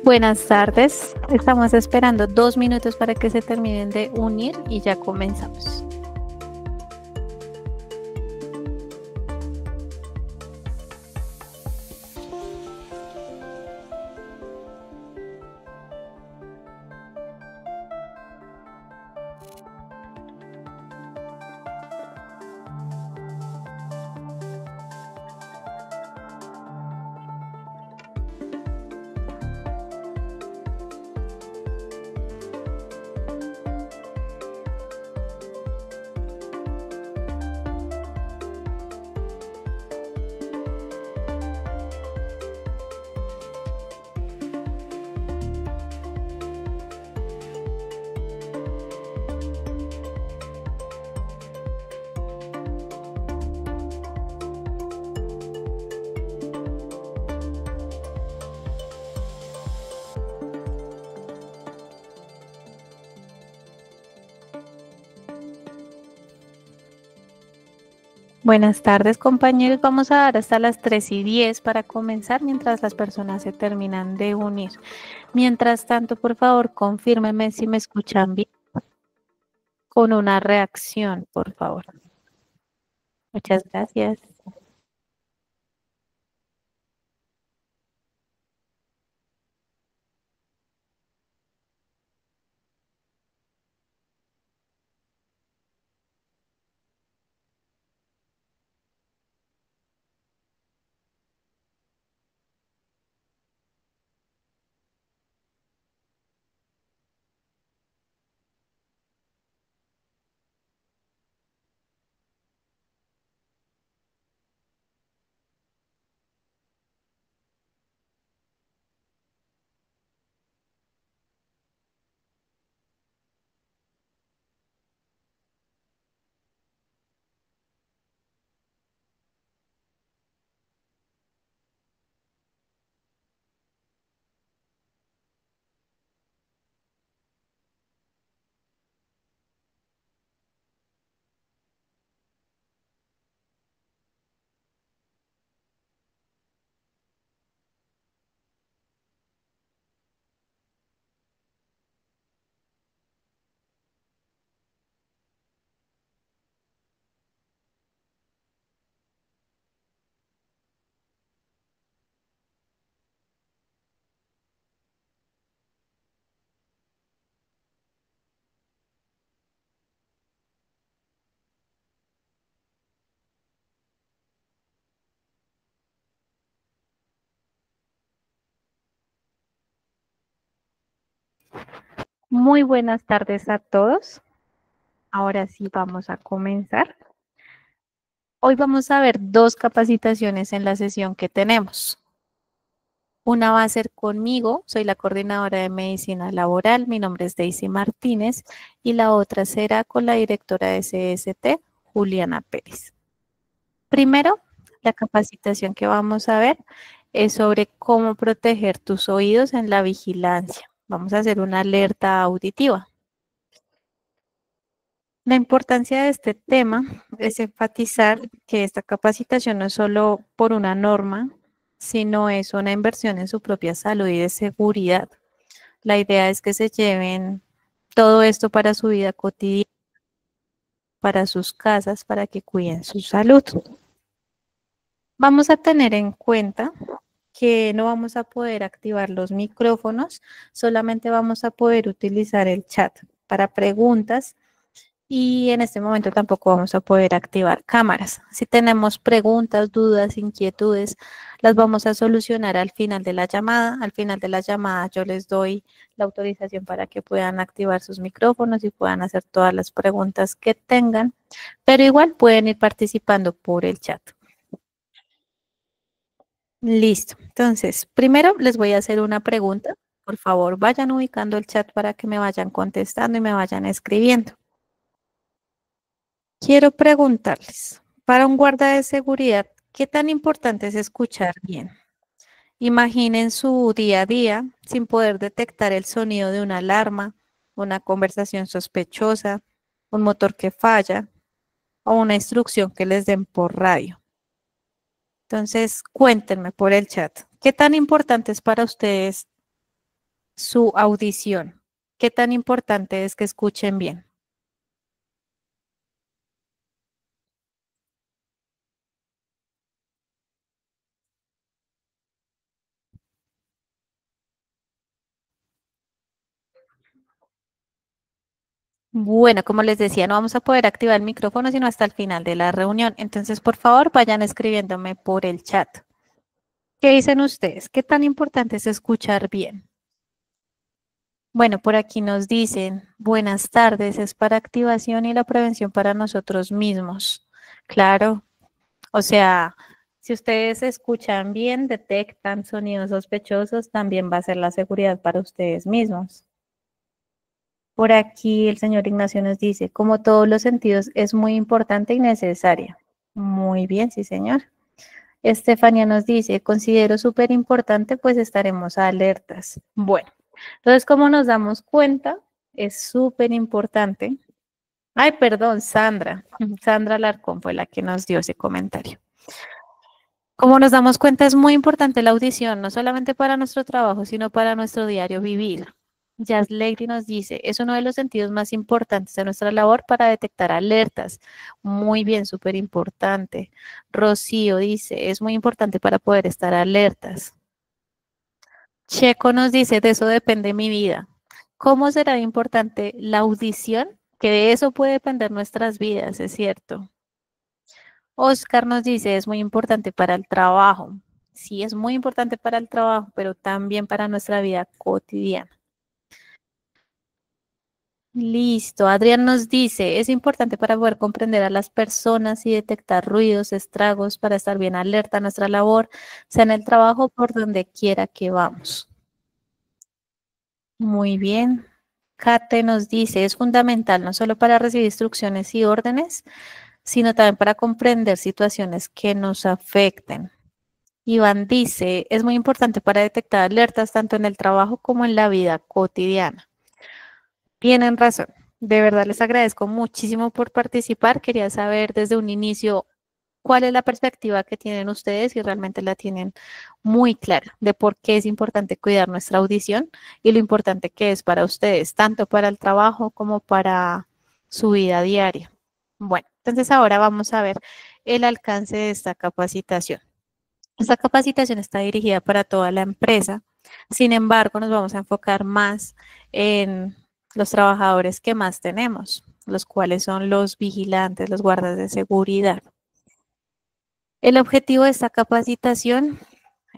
Buenas tardes, estamos esperando 2 minutos para que se terminen de unir y ya comenzamos. Buenas tardes, compañeros. Vamos a dar hasta las 3:10 para comenzar mientras las personas se terminan de unir. Mientras tanto, por favor, confírmeme si me escuchan bien con una reacción, por favor. Muchas gracias. Muy buenas tardes a todos. Ahora sí vamos a comenzar. Hoy vamos a ver 2 capacitaciones en la sesión que tenemos. Una va a ser conmigo, soy la coordinadora de medicina laboral, mi nombre es Daisy Martínez, y la otra será con la directora de CST, Juliana Pérez. Primero, la capacitación que vamos a ver es sobre cómo proteger tus oídos en la vigilancia. Vamos a hacer una alerta auditiva. La importancia de este tema es enfatizar que esta capacitación no es solo por una norma, sino es una inversión en su propia salud y de seguridad. La idea es que se lleven todo esto para su vida cotidiana, para sus casas, para que cuiden su salud. Vamos a tener en cuenta que no vamos a poder activar los micrófonos, solamente vamos a poder utilizar el chat para preguntas. Y en este momento tampoco vamos a poder activar cámaras. Si tenemos preguntas, dudas, inquietudes, las vamos a solucionar al final de la llamada. Al final de la llamada yo les doy la autorización para que puedan activar sus micrófonos y puedan hacer todas las preguntas que tengan, pero igual pueden ir participando por el chat. Listo. Entonces, primero les voy a hacer una pregunta. Por favor, vayan ubicando el chat para que me vayan contestando y me vayan escribiendo. Quiero preguntarles, para un guarda de seguridad, ¿qué tan importante es escuchar bien? Imaginen su día a día sin poder detectar el sonido de una alarma, una conversación sospechosa, un motor que falla o una instrucción que les den por radio. Entonces, cuéntenme por el chat, ¿qué tan importante es para ustedes Su audición. ¿Qué tan importante es que escuchen bien? Bueno, como les decía, no vamos a poder activar el micrófono sino hasta el final de la reunión. Entonces, por favor, vayan escribiéndome por el chat. ¿Qué dicen ustedes? ¿Qué tan importante es escuchar bien? Bueno, por aquí nos dicen, buenas tardes, es para activación y la prevención para nosotros mismos. Claro, o sea, si ustedes escuchan bien, detectan sonidos sospechosos, también va a ser la seguridad para ustedes mismos. Por aquí el señor Ignacio nos dice, como todos los sentidos, es muy importante y necesaria. Muy bien, sí, señor. Estefanía nos dice, considero súper importante, pues estaremos alertas. Bueno, entonces, como nos damos cuenta, es súper importante. Ay, perdón, Sandra. Sandra Larcón fue la que nos dio ese comentario. Como nos damos cuenta, es muy importante la audición, no solamente para nuestro trabajo, sino para nuestro diario vivir. Jazz Lady nos dice, es uno de los sentidos más importantes de nuestra labor para detectar alertas. Muy bien, súper importante. Rocío dice, es muy importante para poder estar alertas. Checo nos dice, de eso depende mi vida. ¿Cómo será importante la audición? Que de eso puede depender nuestras vidas, es cierto. Oscar nos dice, es muy importante para el trabajo. Sí, es muy importante para el trabajo, pero también para nuestra vida cotidiana. Listo. Adrián nos dice, es importante para poder comprender a las personas y detectar ruidos, estragos, para estar bien alerta a nuestra labor, sea en el trabajo o por donde quiera que vamos. Muy bien. Kate nos dice, es fundamental no solo para recibir instrucciones y órdenes, sino también para comprender situaciones que nos afecten. Iván dice, es muy importante para detectar alertas tanto en el trabajo como en la vida cotidiana. Tienen razón. De verdad les agradezco muchísimo por participar. Quería saber desde un inicio cuál es la perspectiva que tienen ustedes y realmente la tienen muy clara de por qué es importante cuidar nuestra audición y lo importante que es para ustedes, tanto para el trabajo como para su vida diaria. Bueno, entonces ahora vamos a ver el alcance de esta capacitación. Esta capacitación está dirigida para toda la empresa. Sin embargo, nos vamos a enfocar más en los trabajadores que más tenemos, los cuales son los vigilantes, los guardas de seguridad. El objetivo de esta capacitación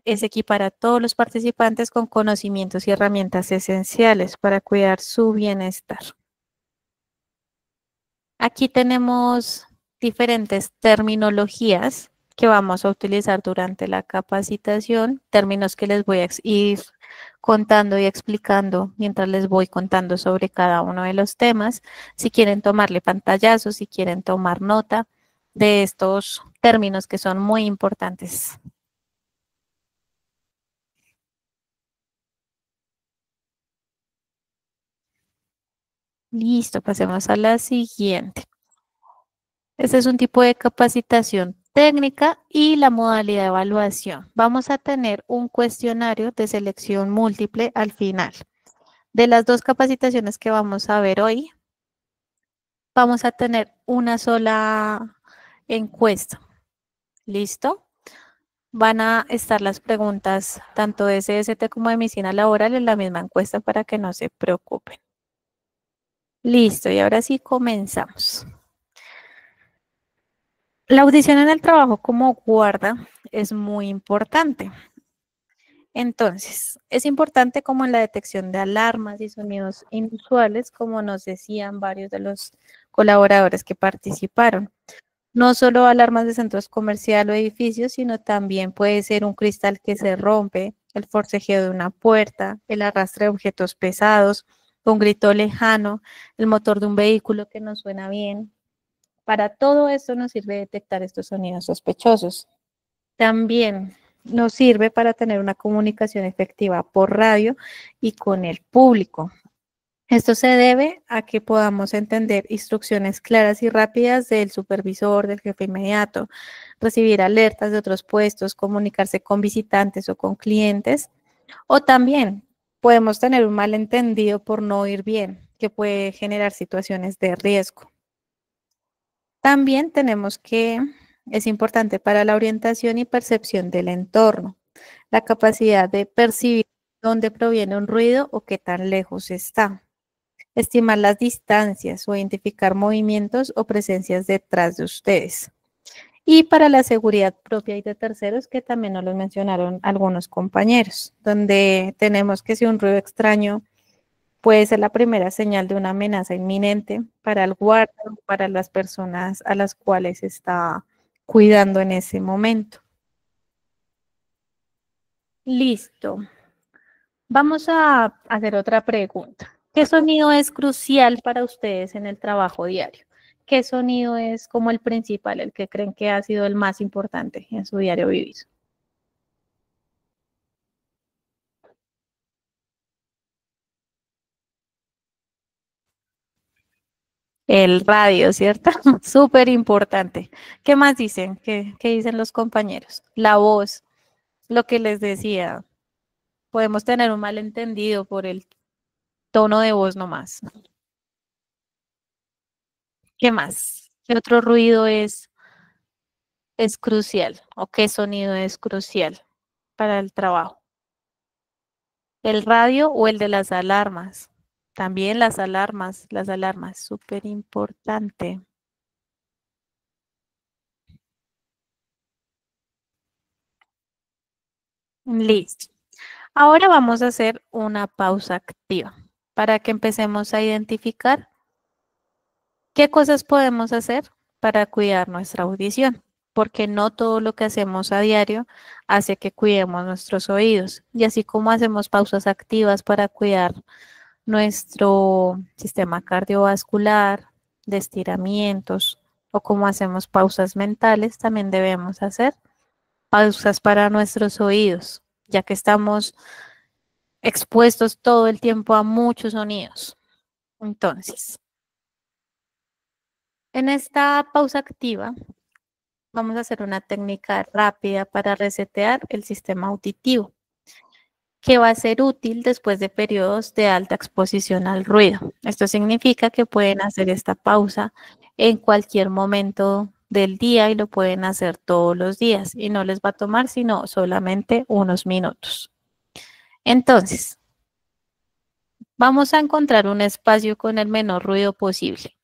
es equipar a todos los participantes con conocimientos y herramientas esenciales para cuidar su bienestar. Aquí tenemos diferentes terminologías que vamos a utilizar durante la capacitación, términos que les voy a ir contando y explicando mientras les voy contando sobre cada uno de los temas. Si quieren tomarle pantallazo, si quieren tomar nota de estos términos que son muy importantes. Listo, pasemos a la siguiente. Este es un tipo de capacitación técnica y la modalidad de evaluación. Vamos a tener un cuestionario de selección múltiple al final. De las dos capacitaciones que vamos a ver hoy, vamos a tener una sola encuesta. ¿Listo? Van a estar las preguntas tanto de SST como de medicina laboral en la misma encuesta para que no se preocupen. Listo, y ahora sí comenzamos. La audición en el trabajo como guarda es muy importante. Entonces, es importante como en la detección de alarmas y sonidos inusuales, como nos decían varios de los colaboradores que participaron. No solo alarmas de centros comerciales o edificios, sino también puede ser un cristal que se rompe, el forcejeo de una puerta, el arrastre de objetos pesados, un grito lejano, el motor de un vehículo que no suena bien. Para todo esto nos sirve detectar estos sonidos sospechosos. También nos sirve para tener una comunicación efectiva por radio y con el público. Esto se debe a que podamos entender instrucciones claras y rápidas del supervisor, del jefe inmediato, recibir alertas de otros puestos, comunicarse con visitantes o con clientes, o también podemos tener un malentendido por no oír bien, que puede generar situaciones de riesgo. También tenemos que es importante para la orientación y percepción del entorno, la capacidad de percibir dónde proviene un ruido o qué tan lejos está, estimar las distancias o identificar movimientos o presencias detrás de ustedes. Y para la seguridad propia y de terceros, que también nos lo mencionaron algunos compañeros, donde tenemos que si un ruido extraño puede ser la primera señal de una amenaza inminente para el guardia o para las personas a las cuales está cuidando en ese momento. Listo. Vamos a hacer otra pregunta. ¿Qué sonido es crucial para ustedes en el trabajo diario? ¿Qué sonido es como el principal, el que creen que ha sido el más importante en su diario vivir? El radio, ¿cierto? Súper importante. ¿Qué más dicen? ¿Qué dicen los compañeros? La voz, lo que les decía. Podemos tener un malentendido por el tono de voz nomás. ¿Qué más? ¿Qué otro ruido es crucial? ¿O qué sonido es crucial para el trabajo? ¿El radio o el de las alarmas? También las alarmas, súper importante. Listo. Ahora vamos a hacer una pausa activa para que empecemos a identificar qué cosas podemos hacer para cuidar nuestra audición, porque no todo lo que hacemos a diario hace que cuidemos nuestros oídos. Y así como hacemos pausas activas para cuidar nuestro sistema cardiovascular, de estiramientos, o como hacemos pausas mentales, también debemos hacer pausas para nuestros oídos, ya que estamos expuestos todo el tiempo a muchos sonidos. Entonces, en esta pausa activa, vamos a hacer una técnica rápida para resetear el sistema auditivo, que va a ser útil después de periodos de alta exposición al ruido. Esto significa que pueden hacer esta pausa en cualquier momento del día y lo pueden hacer todos los días y no les va a tomar sino solamente unos minutos. Entonces, vamos a encontrar un espacio con el menor ruido posible.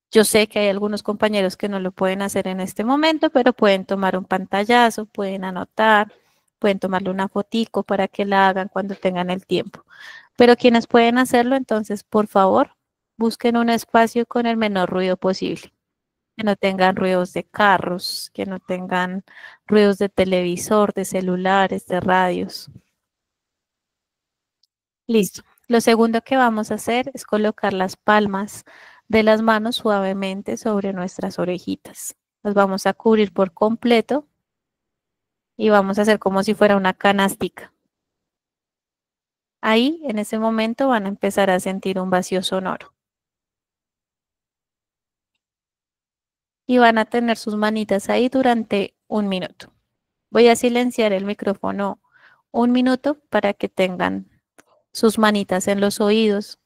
Yo sé que hay algunos compañeros que no lo pueden hacer en este momento, pero pueden tomar un pantallazo, pueden anotar, pueden tomarle una fotico para que la hagan cuando tengan el tiempo. Pero quienes pueden hacerlo, entonces, por favor, busquen un espacio con el menor ruido posible. Que no tengan ruidos de carros, que no tengan ruidos de televisor, de celulares, de radios. Listo. Lo segundo que vamos a hacer es colocar las palmas de las manos suavemente sobre nuestras orejitas. Las vamos a cubrir por completo y vamos a hacer como si fuera una canástica. Ahí, en ese momento, van a empezar a sentir un vacío sonoro y van a tener sus manitas ahí durante un minuto. Voy a silenciar el micrófono un minuto para que tengan sus manitas en los oídos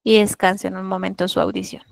y descansen un momento su audición.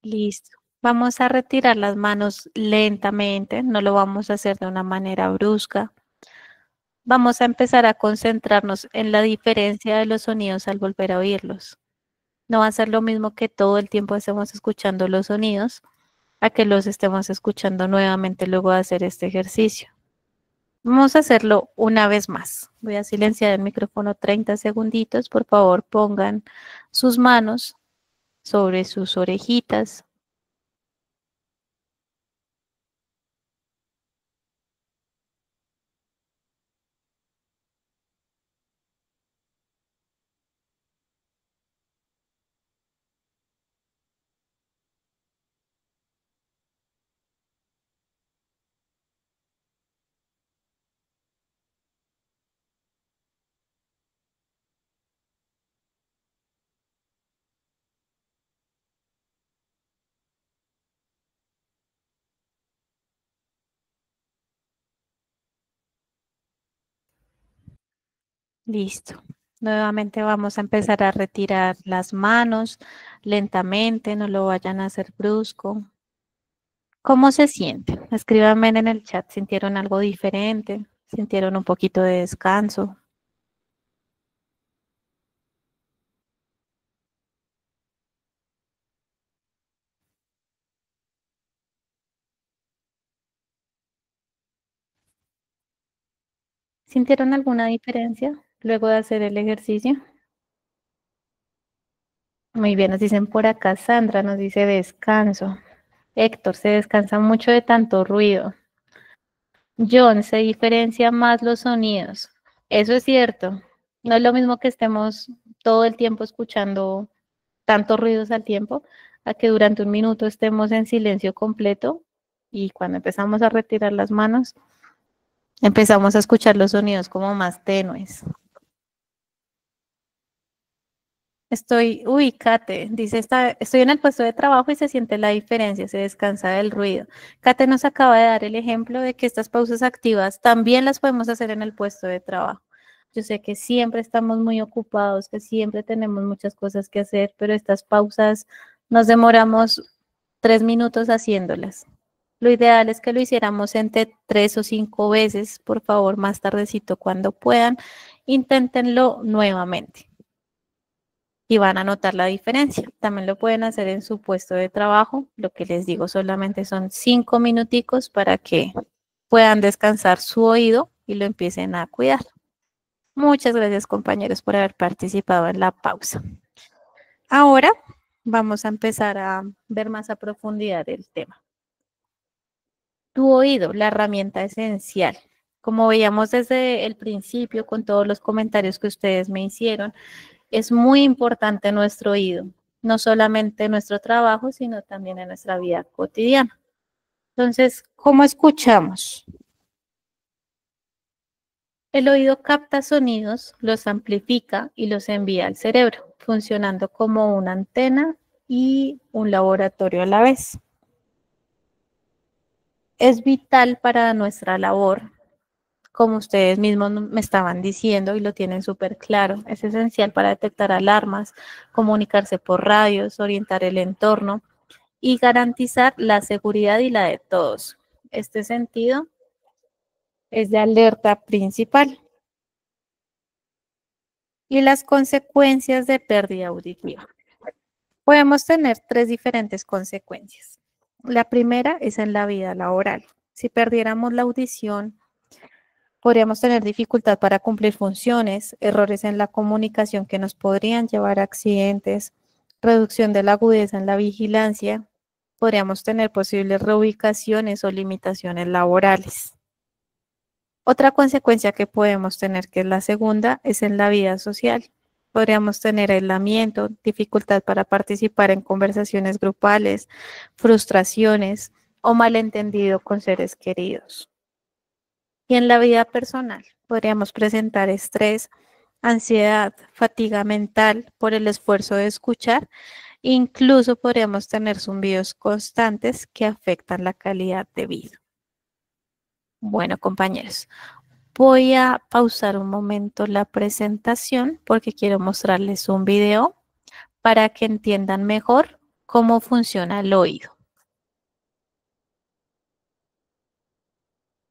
Listo. Vamos a retirar las manos lentamente, no lo vamos a hacer de una manera brusca. Vamos a empezar a concentrarnos en la diferencia de los sonidos al volver a oírlos. No va a ser lo mismo que todo el tiempo estemos escuchando los sonidos a que los estemos escuchando nuevamente luego de hacer este ejercicio. Vamos a hacerlo una vez más. Voy a silenciar el micrófono 30 segunditos. Por favor, pongan sus manos sobre sus orejitas. Listo. Nuevamente vamos a empezar a retirar las manos lentamente, no lo vayan a hacer brusco. ¿Cómo se sienten? Escríbanme en el chat, ¿sintieron algo diferente? ¿Sintieron un poquito de descanso? ¿Sintieron alguna diferencia luego de hacer el ejercicio? Muy bien, nos dicen por acá, Sandra nos dice descanso. Héctor, se descansa mucho de tanto ruido. John, se diferencia más los sonidos. Eso es cierto. No es lo mismo que estemos todo el tiempo escuchando tantos ruidos al tiempo, a que durante un minuto estemos en silencio completo y cuando empezamos a retirar las manos, empezamos a escuchar los sonidos como más tenues. Kate, dice, estoy en el puesto de trabajo y se siente la diferencia, se descansa del ruido. Kate nos acaba de dar el ejemplo de que estas pausas activas también las podemos hacer en el puesto de trabajo. Yo sé que siempre estamos muy ocupados, que siempre tenemos muchas cosas que hacer, pero estas pausas nos demoramos 3 minutos haciéndolas. Lo ideal es que lo hiciéramos entre 3 o 5 veces, por favor, más tardecito cuando puedan, inténtenlo nuevamente y van a notar la diferencia. También lo pueden hacer en su puesto de trabajo. Lo que les digo solamente son 5 minuticos para que puedan descansar su oído y lo empiecen a cuidar. Muchas gracias compañeros por haber participado en la pausa. Ahora vamos a empezar a ver más a profundidad el tema. Tu oído, la herramienta esencial. Como veíamos desde el principio con todos los comentarios que ustedes me hicieron, es muy importante nuestro oído, no solamente en nuestro trabajo, sino también en nuestra vida cotidiana. Entonces, ¿cómo escuchamos? El oído capta sonidos, los amplifica y los envía al cerebro, funcionando como una antena y un laboratorio a la vez. Es vital para nuestra labor, como ustedes mismos me estaban diciendo y lo tienen súper claro. Es esencial para detectar alarmas, comunicarse por radios, orientar el entorno y garantizar la seguridad y la de todos. Este sentido es de alerta principal. Y las consecuencias de pérdida auditiva. Podemos tener tres diferentes consecuencias. La primera es en la vida laboral. Si perdiéramos la audición, podríamos tener dificultad para cumplir funciones, errores en la comunicación que nos podrían llevar a accidentes, reducción de la agudeza en la vigilancia, podríamos tener posibles reubicaciones o limitaciones laborales. Otra consecuencia que podemos tener, que es la segunda, es en la vida social. Podríamos tener aislamiento, dificultad para participar en conversaciones grupales, frustraciones o malentendido con seres queridos. Y en la vida personal, podríamos presentar estrés, ansiedad, fatiga mental por el esfuerzo de escuchar. Incluso podríamos tener zumbidos constantes que afectan la calidad de vida. Bueno, compañeros, voy a pausar un momento la presentación porque quiero mostrarles un video para que entiendan mejor cómo funciona el oído.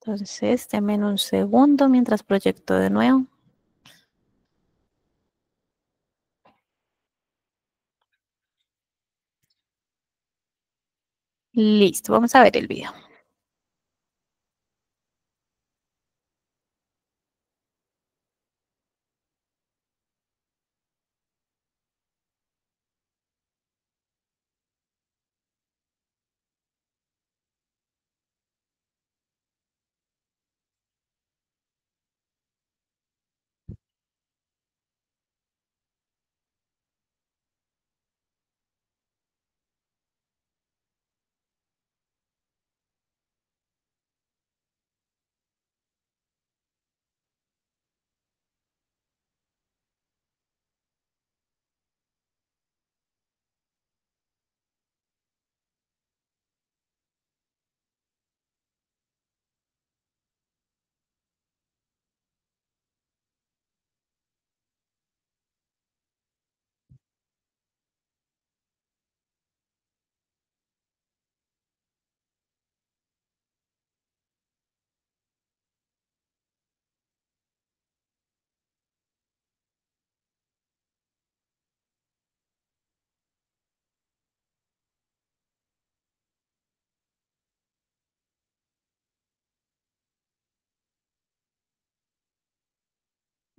Entonces, denme un segundo mientras proyecto de nuevo. Listo, vamos a ver el video.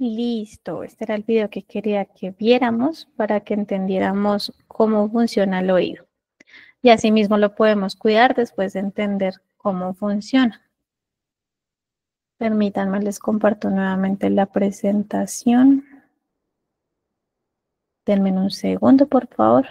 Listo, este era el video que quería que viéramos para que entendiéramos cómo funciona el oído. Y asimismo lo podemos cuidar después de entender cómo funciona. Permítanme, les comparto nuevamente la presentación. Denme un segundo, por favor.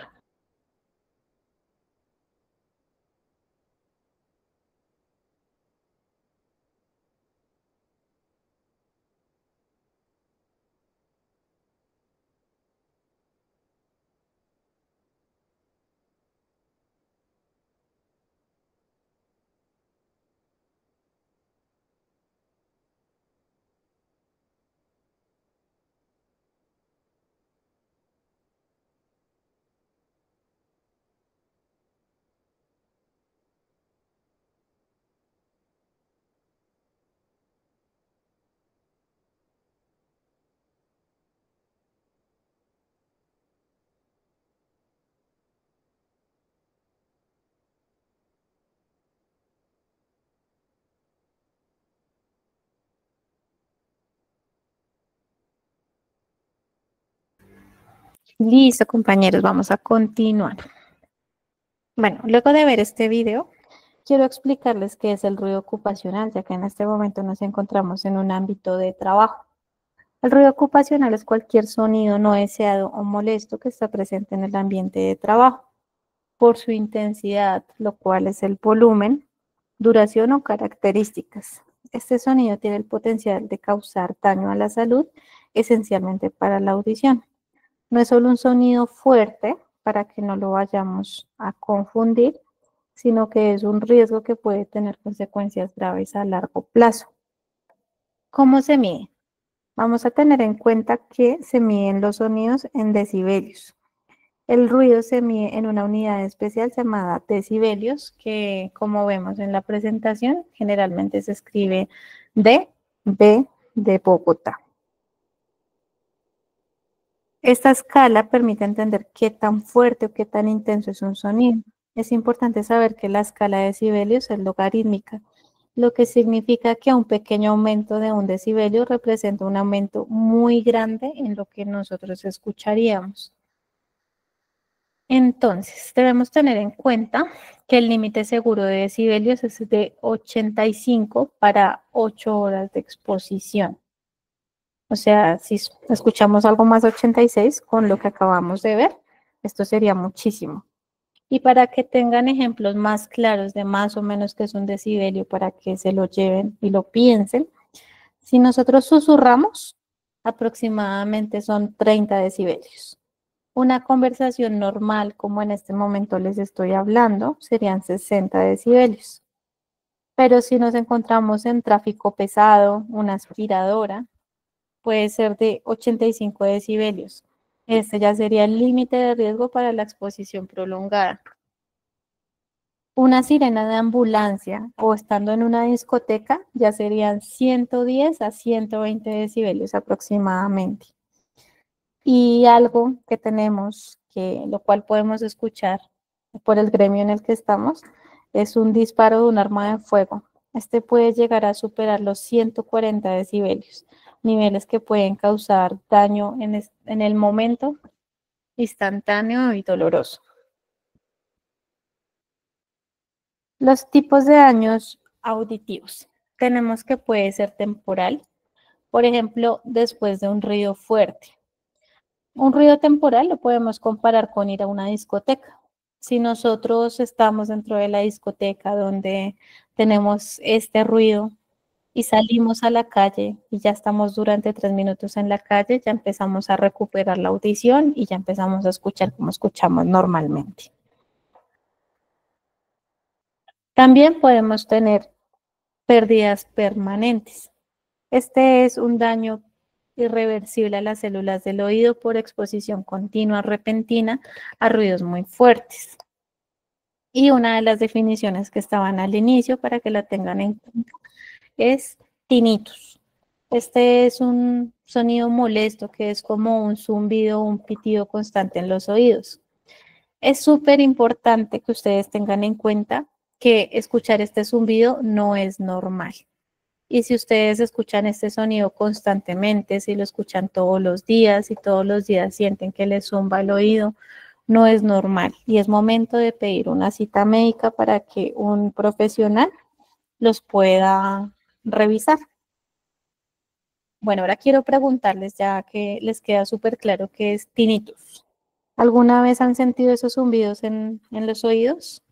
Listo, compañeros, vamos a continuar. Bueno, luego de ver este video, quiero explicarles qué es el ruido ocupacional, ya que en este momento nos encontramos en un ámbito de trabajo. El ruido ocupacional es cualquier sonido no deseado o molesto que está presente en el ambiente de trabajo, por su intensidad, lo cual es el volumen, duración o características. Este sonido tiene el potencial de causar daño a la salud, esencialmente para la audición. No es solo un sonido fuerte, para que no lo vayamos a confundir, sino que es un riesgo que puede tener consecuencias graves a largo plazo. ¿Cómo se mide? Vamos a tener en cuenta que se miden los sonidos en decibelios. El ruido se mide en una unidad especial llamada decibelios, que como vemos en la presentación, generalmente se escribe dB de Bogotá. Esta escala permite entender qué tan fuerte o qué tan intenso es un sonido. Es importante saber que la escala de decibelios es logarítmica, lo que significa que un pequeño aumento de un decibelio representa un aumento muy grande en lo que nosotros escucharíamos. Entonces, debemos tener en cuenta que el límite seguro de decibelios es de 85 para 8 horas de exposición. O sea, si escuchamos algo más de 86 con lo que acabamos de ver, esto sería muchísimo. Y para que tengan ejemplos más claros de más o menos qué es un decibelio, para que se lo lleven y lo piensen, si nosotros susurramos, aproximadamente son 30 decibelios. Una conversación normal, como en este momento les estoy hablando, serían 60 decibelios. Pero si nos encontramos en tráfico pesado, una aspiradora, puede ser de 85 decibelios. Este ya sería el límite de riesgo para la exposición prolongada. Una sirena de ambulancia o estando en una discoteca ya serían 110 a 120 decibelios aproximadamente. Y algo que tenemos, que lo cual podemos escuchar por el gremio en el que estamos, es un disparo de un arma de fuego. Este puede llegar a superar los 140 decibelios, niveles que pueden causar daño en el momento instantáneo y doloroso. Los tipos de daños auditivos. Tenemos que puede ser temporal, por ejemplo, después de un ruido fuerte. Un ruido temporal lo podemos comparar con ir a una discoteca. Si nosotros estamos dentro de la discoteca donde tenemos este ruido y salimos a la calle y ya estamos durante 3 minutos en la calle, ya empezamos a recuperar la audición y ya empezamos a escuchar como escuchamos normalmente. También podemos tener pérdidas permanentes. Este es un daño irreversible a las células del oído por exposición continua repentina a ruidos muy fuertes. Y una de las definiciones que estaban al inicio, para que la tengan en cuenta, es tinnitus. Este es un sonido molesto que es como un zumbido o un pitido constante en los oídos. Es súper importante que ustedes tengan en cuenta que escuchar este zumbido no es normal. Y si ustedes escuchan este sonido constantemente, si lo escuchan todos los días y todos los días sienten que les zumba el oído, no es normal. Y es momento de pedir una cita médica para que un profesional los pueda revisar. Bueno, ahora quiero preguntarles, ya que les queda súper claro qué es tinnitus. ¿Alguna vez han sentido esos zumbidos en los oídos?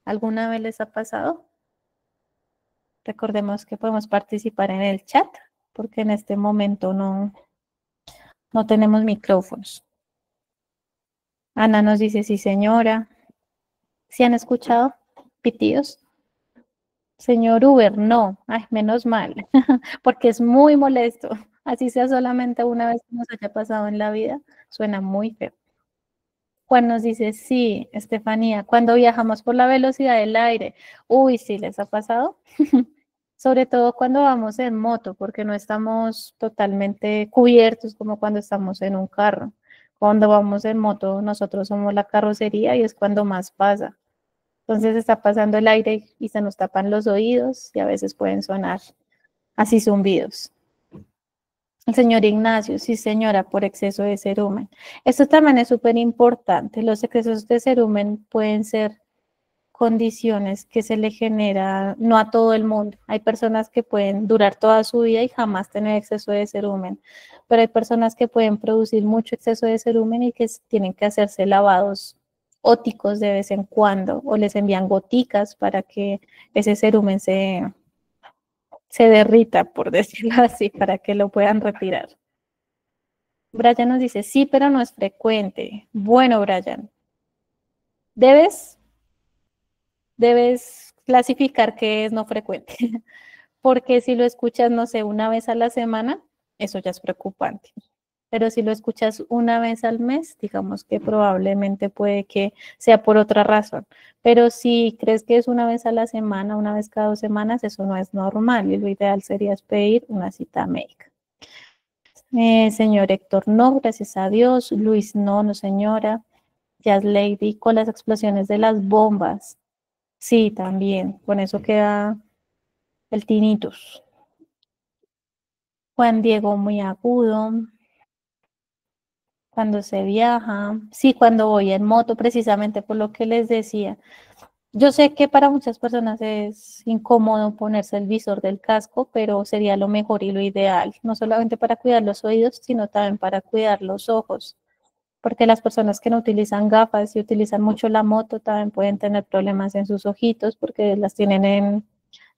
¿Alguna vez les ha pasado? Recordemos que podemos participar en el chat, porque en este momento no tenemos micrófonos. Ana nos dice, sí, señora. ¿Sí han escuchado pitidos? Señor Uber, no. Ay, menos mal, porque es muy molesto. Así sea solamente una vez que nos haya pasado en la vida, suena muy feo. Juan nos dice, sí, Estefanía, cuando viajamos por la velocidad del aire. Uy, sí, ¿les ha pasado? Sobre todo cuando vamos en moto, porque no estamos totalmente cubiertos como cuando estamos en un carro. Cuando vamos en moto, nosotros somos la carrocería y es cuando más pasa. Entonces está pasando el aire y se nos tapan los oídos y a veces pueden sonar así zumbidos. El señor Ignacio, sí señora, por exceso de cerumen. Esto también es súper importante. Los excesos de cerumen pueden ser condiciones que se le genera, no a todo el mundo. Hay personas que pueden durar toda su vida y jamás tener exceso de cerumen, pero hay personas que pueden producir mucho exceso de cerumen y que tienen que hacerse lavados óticos de vez en cuando o les envían goticas para que ese cerumen se derrita, por decirlo así, para que lo puedan retirar. Brian nos dice, sí, pero no es frecuente. Bueno, Brian, debes clasificar qué es no frecuente, porque si lo escuchas, no sé, una vez a la semana, eso ya es preocupante. Pero si lo escuchas una vez al mes, digamos que probablemente puede que sea por otra razón. Pero si crees que es una vez a la semana, una vez cada 2 semanas, eso no es normal y lo ideal sería pedir una cita médica. Señor Héctor, no, gracias a Dios. Luis, no, no señora. Jazz Lady, con las explosiones de las bombas. Sí, también, con eso queda el tinnitus. Juan Diego, muy agudo. Cuando se viaja, sí, cuando voy en moto, precisamente por lo que les decía. Yo sé que para muchas personas es incómodo ponerse el visor del casco, pero sería lo mejor y lo ideal, no solamente para cuidar los oídos, sino también para cuidar los ojos, porque las personas que no utilizan gafas y utilizan mucho la moto también pueden tener problemas en sus ojitos porque las tienen en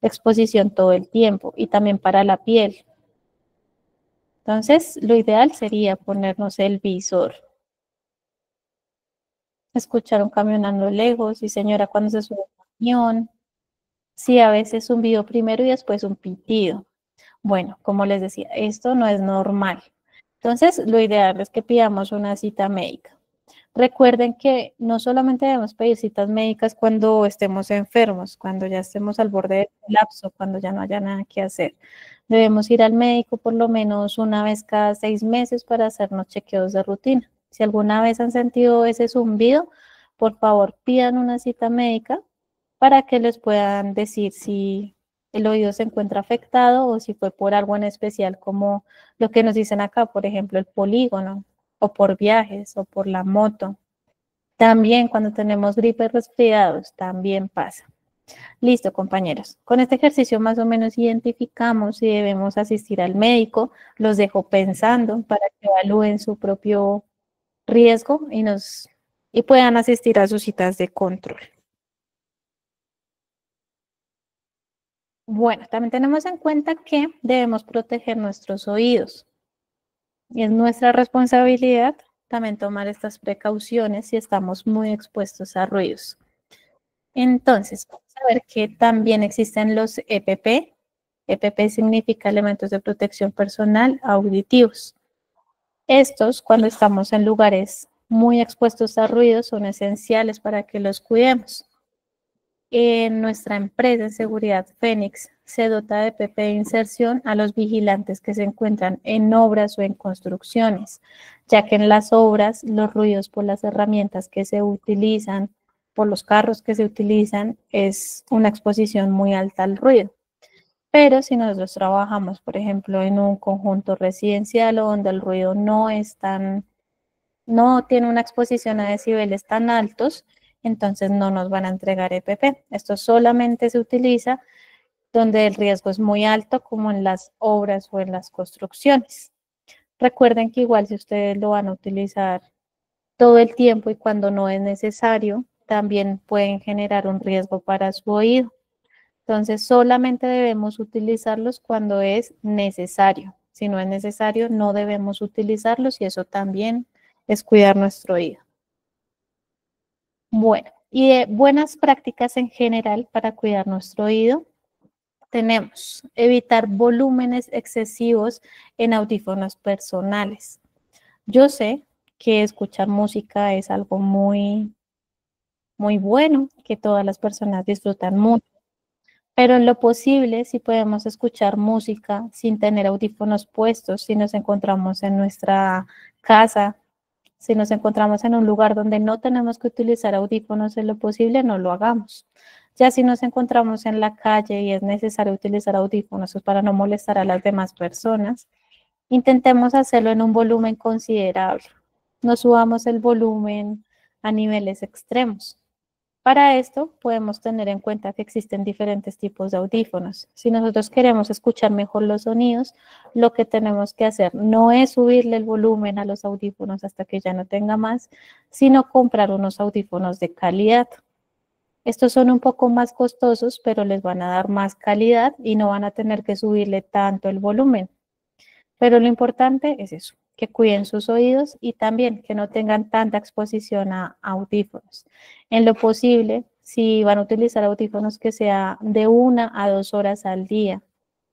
exposición todo el tiempo y también para la piel. Entonces, lo ideal sería ponernos el visor. Escuchar un camión a lo lejos, y señora, cuando se sube un camión, sí, a veces un video primero y después un pitido. Bueno, como les decía, esto no es normal. Entonces, lo ideal es que pidamos una cita médica. Recuerden que no solamente debemos pedir citas médicas cuando estemos enfermos, cuando ya estemos al borde del colapso, cuando ya no haya nada que hacer. Debemos ir al médico por lo menos una vez cada 6 meses para hacernos chequeos de rutina. Si alguna vez han sentido ese zumbido, por favor pidan una cita médica para que les puedan decir si el oído se encuentra afectado o si fue por algo en especial como lo que nos dicen acá, por ejemplo, el polígono o por viajes o por la moto. También cuando tenemos gripe y resfriados, también pasa. Listo, compañeros. Con este ejercicio más o menos identificamos si debemos asistir al médico. Los dejo pensando para que evalúen su propio riesgo y puedan asistir a sus citas de control. Bueno, también tenemos en cuenta que debemos proteger nuestros oídos. Y es nuestra responsabilidad también tomar estas precauciones si estamos muy expuestos a ruidos. Entonces, vamos a ver que también existen los EPP. EPP significa elementos de protección personal auditivos. Estos, cuando estamos en lugares muy expuestos a ruidos, son esenciales para que los cuidemos. En nuestra empresa en seguridad Fénix se dota de EPP de inserción a los vigilantes que se encuentran en obras o en construcciones, ya que en las obras los ruidos por las herramientas que se utilizan, por los carros que se utilizan, es una exposición muy alta al ruido. Pero si nosotros trabajamos, por ejemplo, en un conjunto residencial o donde el ruido no tiene una exposición a decibeles tan altos, entonces no nos van a entregar EPP. Esto solamente se utiliza donde el riesgo es muy alto, como en las obras o en las construcciones. Recuerden que igual si ustedes lo van a utilizar todo el tiempo y cuando no es necesario, también pueden generar un riesgo para su oído. Entonces, solamente debemos utilizarlos cuando es necesario. Si no es necesario, no debemos utilizarlos y eso también es cuidar nuestro oído. Bueno, y de buenas prácticas en general para cuidar nuestro oído, tenemos evitar volúmenes excesivos en audífonos personales. Yo sé que escuchar música es algo muy bueno, que todas las personas disfrutan mucho, pero en lo posible, si podemos escuchar música sin tener audífonos puestos, si nos encontramos en nuestra casa, si nos encontramos en un lugar donde no tenemos que utilizar audífonos, en lo posible no lo hagamos. Ya si nos encontramos en la calle y es necesario utilizar audífonos para no molestar a las demás personas, intentemos hacerlo en un volumen considerable. No subamos el volumen a niveles extremos. Para esto podemos tener en cuenta que existen diferentes tipos de audífonos. Si nosotros queremos escuchar mejor los sonidos, lo que tenemos que hacer no es subirle el volumen a los audífonos hasta que ya no tenga más, sino comprar unos audífonos de calidad. Estos son un poco más costosos, pero les van a dar más calidad y no van a tener que subirle tanto el volumen. Pero lo importante es eso, que cuiden sus oídos y también que no tengan tanta exposición a audífonos. En lo posible, si van a utilizar audífonos, que sea de 1 a 2 horas al día.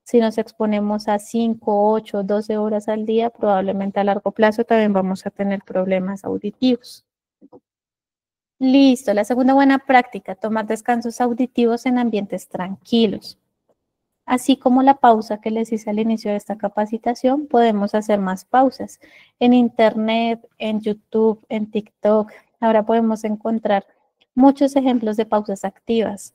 Si nos exponemos a 5, 8, 12 horas al día, probablemente a largo plazo también vamos a tener problemas auditivos. Listo, la segunda buena práctica, tomar descansos auditivos en ambientes tranquilos. Así como la pausa que les hice al inicio de esta capacitación, podemos hacer más pausas en Internet, en YouTube, en TikTok. Ahora podemos encontrar muchos ejemplos de pausas activas.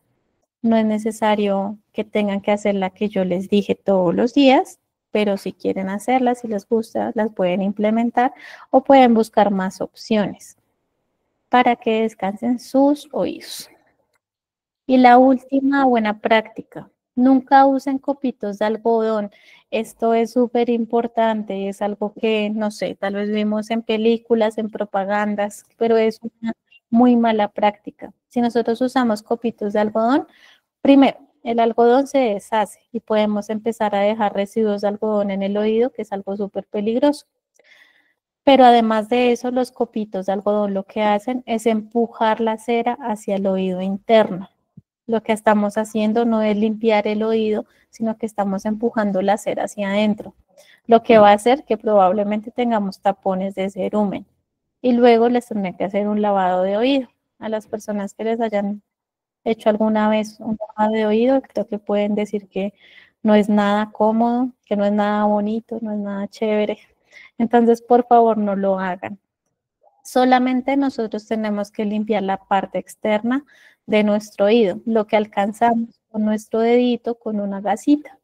No es necesario que tengan que hacer la que yo les dije todos los días, pero si quieren hacerlas, si les gusta, las pueden implementar o pueden buscar más opciones para que descansen sus oídos. Y la última buena práctica, nunca usen copitos de algodón. Esto es súper importante, es algo que, no sé, tal vez vimos en películas, en propagandas, pero es una muy mala práctica. Si nosotros usamos copitos de algodón, primero, el algodón se deshace y podemos empezar a dejar residuos de algodón en el oído, que es algo súper peligroso. Pero además de eso, los copitos de algodón lo que hacen es empujar la cera hacia el oído interno. Lo que estamos haciendo no es limpiar el oído, sino que estamos empujando la cera hacia adentro, lo que va a hacer que probablemente tengamos tapones de cerumen. Y luego les tendré que hacer un lavado de oído. A las personas que les hayan hecho alguna vez un lavado de oído, creo que pueden decir que no es nada cómodo, que no es nada bonito, no es nada chévere. Entonces, por favor, no lo hagan. Solamente nosotros tenemos que limpiar la parte externa de nuestro oído, lo que alcanzamos con nuestro dedito con una gasita.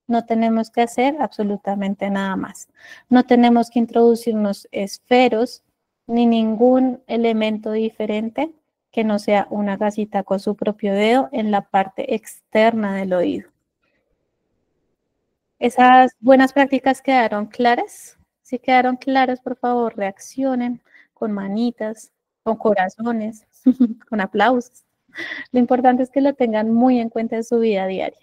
No tenemos que hacer absolutamente nada más. No tenemos que introducirnos esferos ni ningún elemento diferente que no sea una gasita con su propio dedo en la parte externa del oído. ¿Esas buenas prácticas quedaron claras? Si quedaron claras, por favor, reaccionen con manitas, con corazones, con aplausos. Lo importante es que lo tengan muy en cuenta en su vida diaria.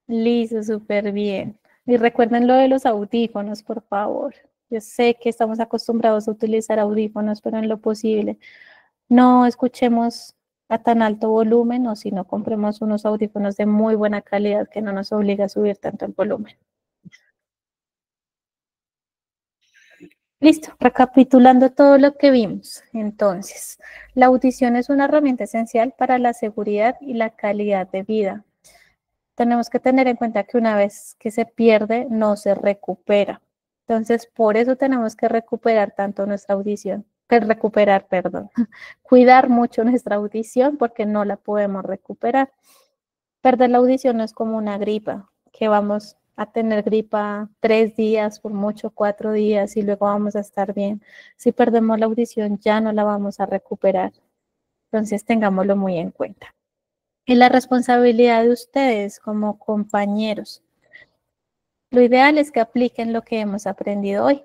Listo, súper bien. Y recuerden lo de los audífonos, por favor. Yo sé que estamos acostumbrados a utilizar audífonos, pero en lo posible no escuchemos a tan alto volumen o si no compremos unos audífonos de muy buena calidad que no nos obliga a subir tanto el volumen. Listo, recapitulando todo lo que vimos. Entonces, la audición es una herramienta esencial para la seguridad y la calidad de vida. Tenemos que tener en cuenta que una vez que se pierde, no se recupera. Entonces, por eso tenemos que recuperar tanto nuestra audición recuperar, perdón, cuidar mucho nuestra audición porque no la podemos recuperar. Perder la audición no es como una gripa, que vamos a tener gripa 3 días, por mucho 4 días y luego vamos a estar bien. Si perdemos la audición ya no la vamos a recuperar. Entonces tengámoslo muy en cuenta. Y la responsabilidad de ustedes como compañeros. Lo ideal es que apliquen lo que hemos aprendido hoy,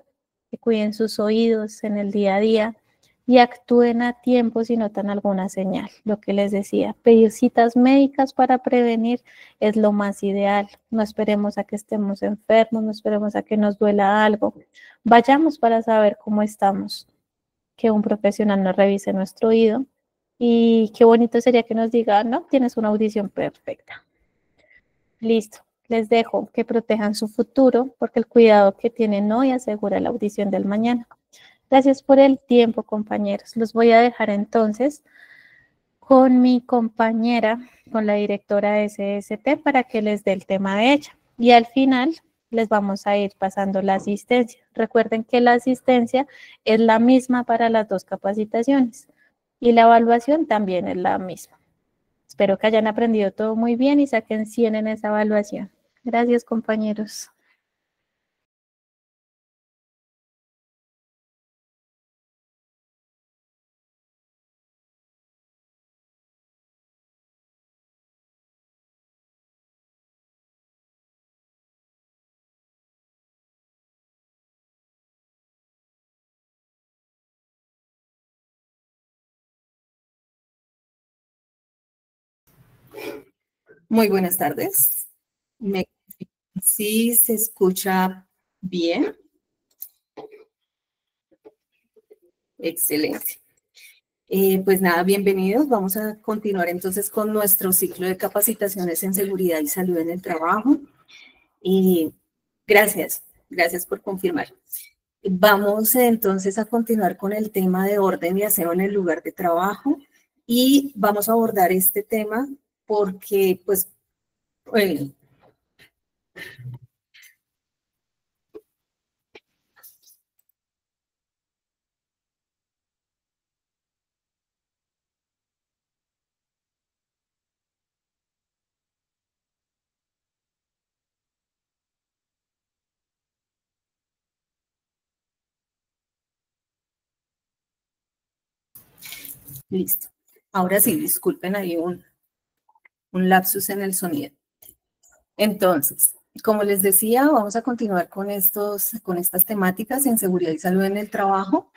que cuiden sus oídos en el día a día y actúen a tiempo si notan alguna señal. Lo que les decía, pedir citas médicas para prevenir es lo más ideal. No esperemos a que estemos enfermos, no esperemos a que nos duela algo. Vayamos para saber cómo estamos, que un profesional nos revise nuestro oído y qué bonito sería que nos diga, no, tienes una audición perfecta. Listo, les dejo que protejan su futuro porque el cuidado que tienen hoy asegura la audición del mañana. Gracias por el tiempo, compañeros. Los voy a dejar entonces con mi compañera, con la directora de SST, para que les dé el tema de ella. Y al final les vamos a ir pasando la asistencia. Recuerden que la asistencia es la misma para las dos capacitaciones y la evaluación también es la misma. Espero que hayan aprendido todo muy bien y saquen 100 en esa evaluación. Gracias, compañeros. Muy buenas tardes. Sí, se escucha bien. Excelente. Pues nada, bienvenidos. Vamos a continuar entonces con nuestro ciclo de capacitaciones en seguridad y salud en el trabajo. Gracias, gracias por confirmar. Vamos entonces a continuar con el tema de orden y aseo en el lugar de trabajo y vamos a abordar este tema porque, pues, bueno, listo. Ahora sí, disculpen, hay un lapsus en el sonido. Entonces, como les decía, vamos a continuar con estas temáticas en seguridad y salud en el trabajo,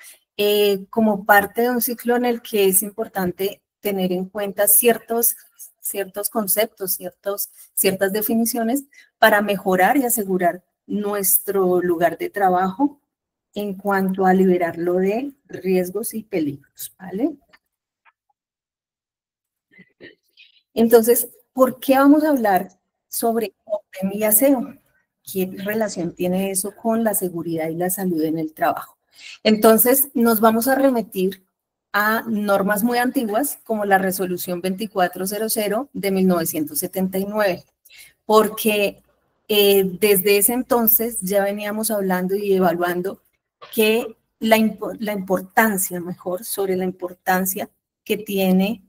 como parte de un ciclo en el que es importante tener en cuenta ciertos conceptos, ciertas definiciones para mejorar y asegurar nuestro lugar de trabajo en cuanto a liberarlo de riesgos y peligros, ¿vale? Entonces, ¿por qué vamos a hablar sobre orden y aseo? ¿Qué relación tiene eso con la seguridad y la salud en el trabajo? Entonces, nos vamos a remitir a normas muy antiguas como la Resolución 2400 de 1979, porque desde ese entonces ya veníamos hablando y evaluando que la importancia, mejor, sobre la importancia que tiene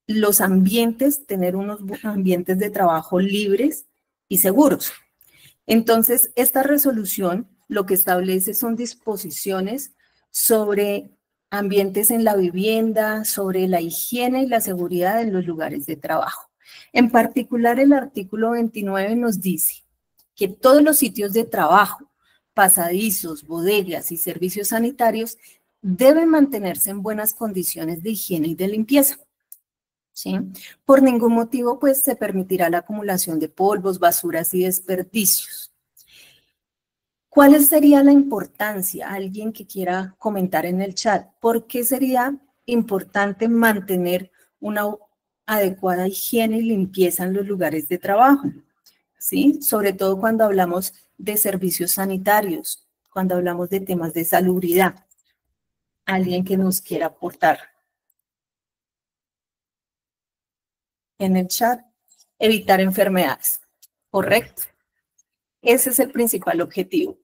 los ambientes, tener unos ambientes de trabajo libres y seguros. Entonces, esta resolución lo que establece son disposiciones sobre ambientes en la vivienda, sobre la higiene y la seguridad en los lugares de trabajo. En particular, el artículo 29 nos dice que todos los sitios de trabajo, pasadizos, bodegas y servicios sanitarios deben mantenerse en buenas condiciones de higiene y de limpieza. ¿Sí? Por ningún motivo, pues, se permitirá la acumulación de polvos, basuras y desperdicios. ¿Cuál sería la importancia? Alguien que quiera comentar en el chat. ¿Por qué sería importante mantener una adecuada higiene y limpieza en los lugares de trabajo? ¿Sí? Sobre todo cuando hablamos de servicios sanitarios, cuando hablamos de temas de salubridad. Alguien que nos quiera aportar. En el chat, evitar enfermedades, ¿correcto? Ese es el principal objetivo,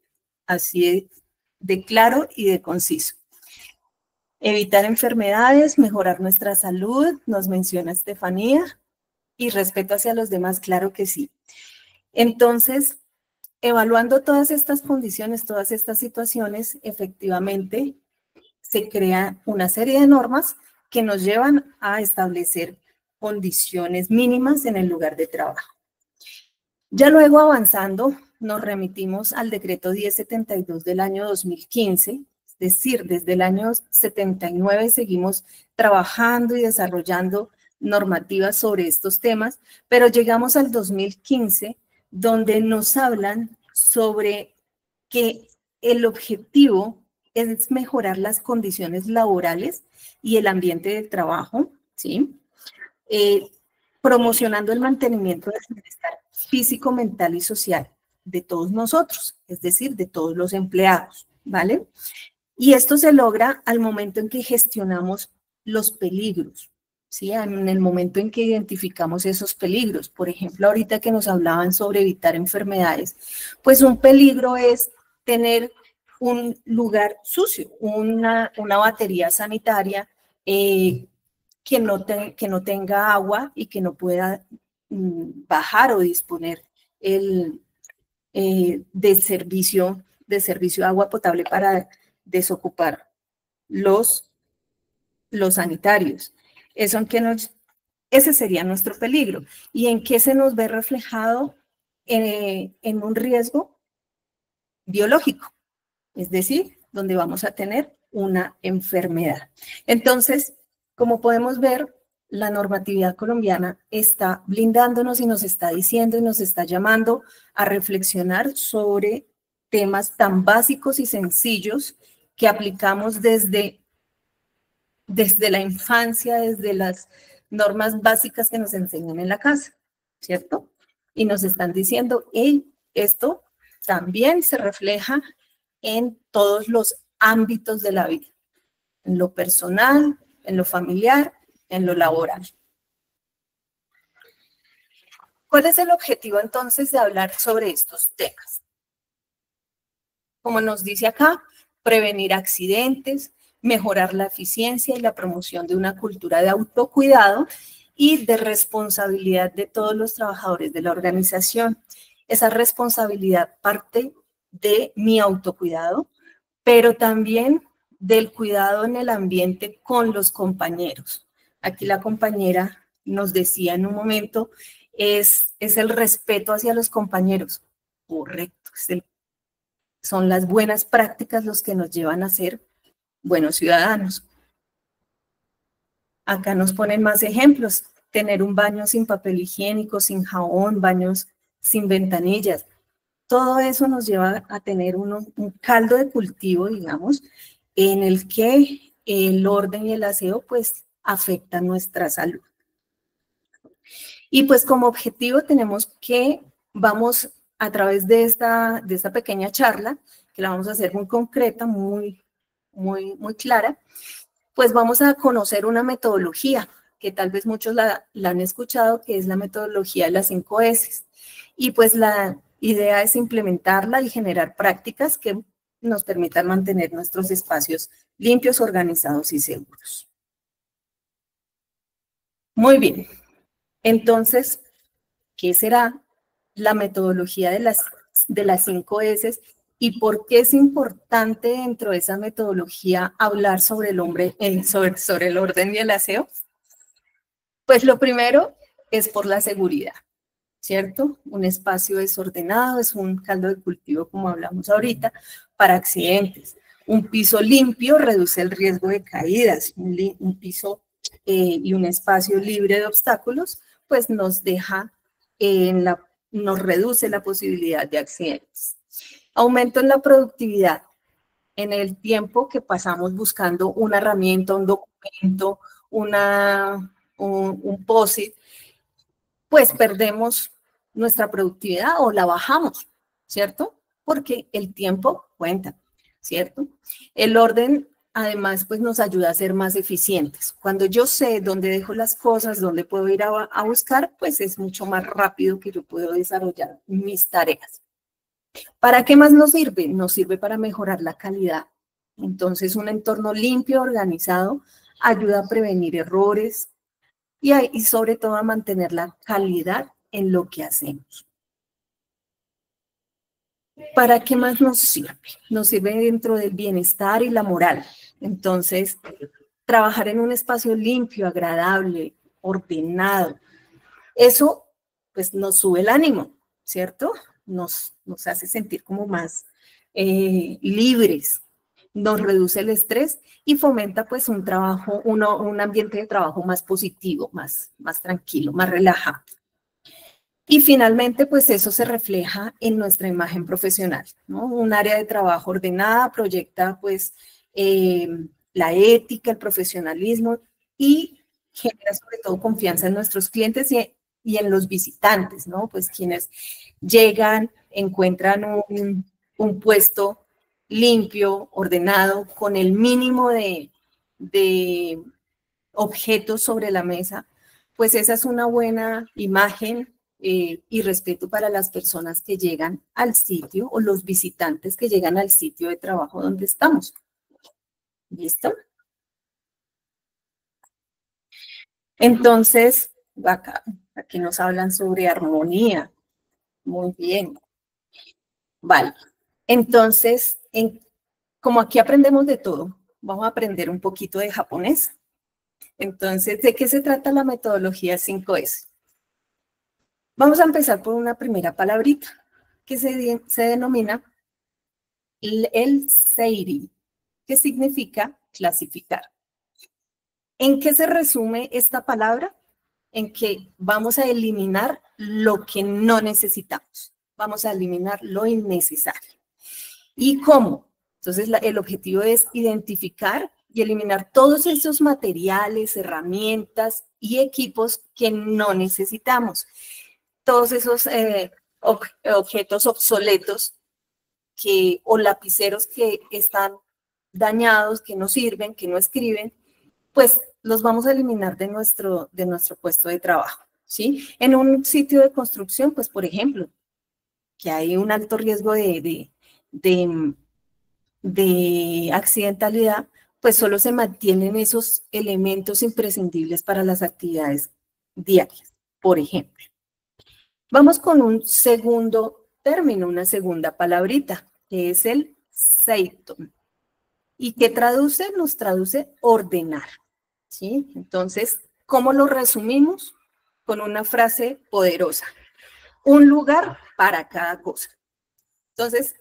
así de claro y de conciso. Evitar enfermedades, mejorar nuestra salud, nos menciona Estefanía, y respeto hacia los demás, claro que sí. Entonces, evaluando todas estas condiciones, todas estas situaciones, efectivamente se crea una serie de normas que nos llevan a establecer condiciones mínimas en el lugar de trabajo. Ya luego avanzando, nos remitimos al decreto 1072 del año 2015, es decir, desde el año 79 seguimos trabajando y desarrollando normativas sobre estos temas, pero llegamos al 2015, donde nos hablan sobre que el objetivo es mejorar las condiciones laborales y el ambiente de trabajo, ¿sí? Promocionando el mantenimiento del bienestar físico, mental y social de todos nosotros, es decir, de todos los empleados, ¿vale? Y esto se logra al momento en que gestionamos los peligros, ¿sí? En el momento en que identificamos esos peligros. Por ejemplo, ahorita que nos hablaban sobre evitar enfermedades, pues un peligro es tener un lugar sucio, una batería sanitaria que no tenga agua y que no pueda bajar o disponer de servicio de agua potable para desocupar los sanitarios. Ese sería nuestro peligro. ¿Y en qué se nos ve reflejado? En un riesgo biológico, es decir, donde vamos a tener una enfermedad. Entonces, como podemos ver, la normatividad colombiana está blindándonos y nos está diciendo y nos está llamando a reflexionar sobre temas tan básicos y sencillos que aplicamos desde la infancia, desde las normas básicas que nos enseñan en la casa, ¿cierto? Y nos están diciendo, hey, esto también se refleja en todos los ámbitos de la vida, en lo personal, en lo familiar, en lo laboral. ¿Cuál es el objetivo entonces de hablar sobre estos temas? Como nos dice acá, prevenir accidentes, mejorar la eficiencia y la promoción de una cultura de autocuidado y de responsabilidad de todos los trabajadores de la organización. Esa responsabilidad parte de mi autocuidado, pero también del cuidado en el ambiente con los compañeros. Aquí la compañera nos decía en un momento, es el respeto hacia los compañeros. Correcto, son las buenas prácticas los que nos llevan a ser buenos ciudadanos. Acá nos ponen más ejemplos. Tener un baño sin papel higiénico, sin jabón, baños sin ventanillas. Todo eso nos lleva a tener un caldo de cultivo, digamos, en el que el orden y el aseo pues afectan nuestra salud. Y pues como objetivo tenemos que vamos a través de esta pequeña charla, que la vamos a hacer muy concreta, muy clara, pues vamos a conocer una metodología que tal vez muchos la han escuchado, que es la metodología de las 5 S. Y pues la idea es implementarla y generar prácticas que nos permitan mantener nuestros espacios limpios, organizados y seguros. Muy bien. Entonces, ¿qué será la metodología de las 5 S y por qué es importante dentro de esa metodología hablar sobre el orden y el aseo? Pues lo primero es por la seguridad, ¿cierto? Un espacio desordenado es un caldo de cultivo, como hablamos ahorita, para accidentes. Un piso limpio reduce el riesgo de caídas. Un piso y un espacio libre de obstáculos, pues nos reduce la posibilidad de accidentes. Aumento en la productividad. En el tiempo que pasamos buscando una herramienta, un documento, un POSIT, pues perdemos nuestra productividad o la bajamos, ¿cierto? Porque el tiempo cuenta, ¿cierto? El orden, además, pues nos ayuda a ser más eficientes. Cuando yo sé dónde dejo las cosas, dónde puedo ir a buscar, pues es mucho más rápido que yo puedo desarrollar mis tareas. ¿Para qué más nos sirve? Nos sirve para mejorar la calidad Entonces, un entorno limpio, organizado, ayuda a prevenir errores y sobre todo a mantener la calidad en lo que hacemos. ¿Para qué más nos sirve? Nos sirve dentro del bienestar y la moral. Entonces, trabajar en un espacio limpio, agradable, ordenado, eso pues nos sube el ánimo, ¿cierto? Nos hace sentir como más libres, nos reduce el estrés y fomenta pues un trabajo, un ambiente de trabajo más positivo, más tranquilo, más relajado. Y finalmente, pues eso se refleja en nuestra imagen profesional, ¿no? Un área de trabajo ordenada proyecta, pues, la ética, el profesionalismo y genera sobre todo confianza en nuestros clientes y en los visitantes, ¿no? Pues quienes llegan, encuentran un puesto limpio, ordenado, con el mínimo de objetos sobre la mesa, pues esa es una buena imagen y respeto para las personas que llegan al sitio o los visitantes que llegan al sitio de trabajo donde estamos. ¿Listo? Entonces, aquí nos hablan sobre armonía. Muy bien. Vale. Entonces, como aquí aprendemos de todo, vamos a aprender un poquito de japonés. Entonces, ¿de qué se trata la metodología 5S? Vamos a empezar por una primera palabrita que se denomina el seiri, que significa clasificar. ¿En qué se resume esta palabra? En que vamos a eliminar lo que no necesitamos. Vamos a eliminar lo innecesario. ¿Y cómo? Entonces, el objetivo es identificar y eliminar todos esos materiales, herramientas y equipos que no necesitamos. Todos esos objetos obsoletos o lapiceros que están dañados, que no sirven, que no escriben, pues los vamos a eliminar de nuestro puesto de trabajo, ¿sí? En un sitio de construcción, pues por ejemplo, que hay un alto riesgo de accidentalidad, pues solo se mantienen esos elementos imprescindibles para las actividades diarias, por ejemplo. Vamos con un segundo término, una segunda palabrita, que es el seito. ¿Y qué traduce? Nos traduce ordenar, ¿sí? Entonces, ¿cómo lo resumimos? Con una frase poderosa. Un lugar para cada cosa. Entonces,